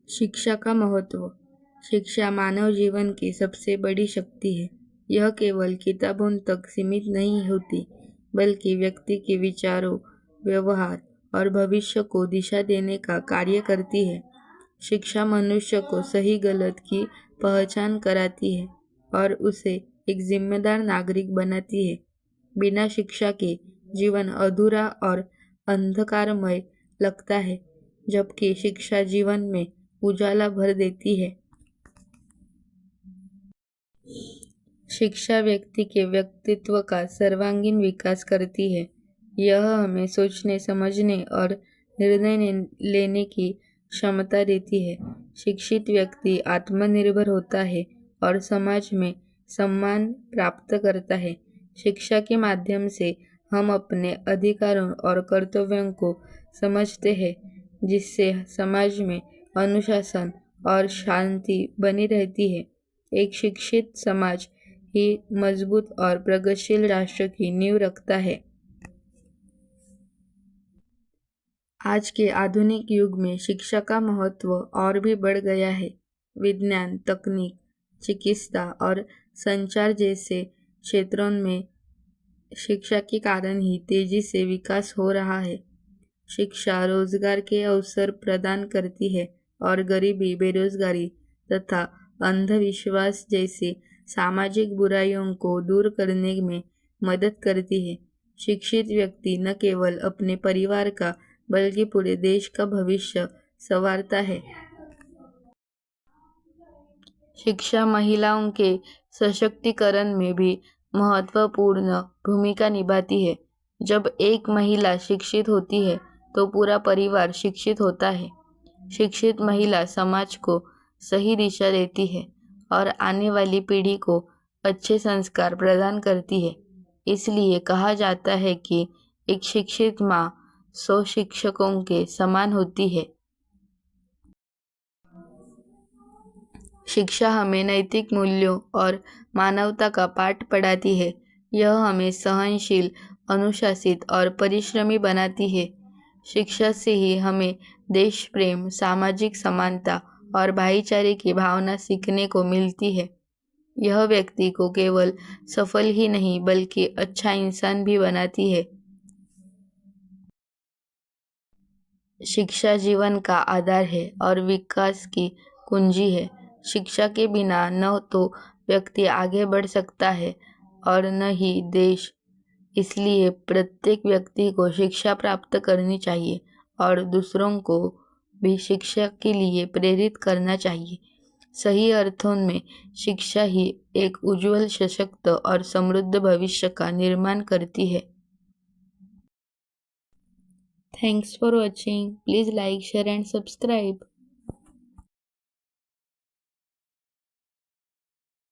शिक्षा का महत्व। शिक्षा मानव जीवन की सबसे बड़ी शक्ति है। यह केवल किताबों तक सीमित नहीं होती, बल्कि व्यक्ति के विचारों, व्यवहार और भविष्य को दिशा देने का कार्य करती है। शिक्षा मनुष्य को सही गलत की पहचान कराती है और उसे एक जिम्मेदार नागरिक बनाती है। बिना शिक्षा के जीवन अधूरा और अंधकारमय लगता है, जबकि शिक्षा जीवन में उजाला भर देती है। शिक्षा व्यक्ति के व्यक्तित्व का सर्वांगीण विकास करती है। यह हमें सोचने, समझने और निर्णय लेने की क्षमता देती है। शिक्षित व्यक्ति आत्मनिर्भर होता है और समाज में सम्मान प्राप्त करता है। शिक्षा के माध्यम से हम अपने अधिकारों और कर्तव्यों को समझते हैं, जिससे समाज में अनुशासन और शांति बनी रहती है। एक शिक्षित समाज ही मजबूत और प्रगतिशील राष्ट्र की नींव रखता है। आज के आधुनिक युग में शिक्षा का महत्व और भी बढ़ गया है। विज्ञान, तकनीक, चिकित्सा और संचार जैसे क्षेत्रों में शिक्षा के कारण ही तेजी से विकास हो रहा है। शिक्षा रोजगार के अवसर प्रदान करती है और गरीबी, बेरोजगारी तथा अंधविश्वास जैसी सामाजिक बुराइयों को दूर करने में मदद करती है। शिक्षित व्यक्ति न केवल अपने परिवार का बल्कि पूरे देश का भविष्य संवारता है। शिक्षा महिलाओं के सशक्तिकरण में भी महत्वपूर्ण भूमिका निभाती है। जब एक महिला शिक्षित होती है तो पूरा परिवार शिक्षित होता है। शिक्षित महिला समाज को सही दिशा देती है और आने वाली पीढ़ी को अच्छे संस्कार प्रदान करती है। इसलिए कहा जाता है कि एक शिक्षित माँ 100 शिक्षकों के समान होती है। शिक्षा हमें नैतिक मूल्यों और मानवता का पाठ पढ़ाती है। यह हमें सहनशील, अनुशासित और परिश्रमी बनाती है। शिक्षा से ही हमें देश प्रेम, सामाजिक समानता और भाईचारे की भावना सीखने को मिलती है। यह व्यक्ति को केवल सफल ही नहीं बल्कि अच्छा इंसान भी बनाती है। शिक्षा जीवन का आधार है और विकास की कुंजी है। शिक्षा के बिना न तो व्यक्ति आगे बढ़ सकता है और न ही देश। इसलिए प्रत्येक व्यक्ति को शिक्षा प्राप्त करनी चाहिए और दूसरों को भी शिक्षा के लिए प्रेरित करना चाहिए। सही अर्थों में शिक्षा ही एक उज्जवल, सशक्त और समृद्ध भविष्य का निर्माण करती है। Thanks for watching. Please like, share and subscribe.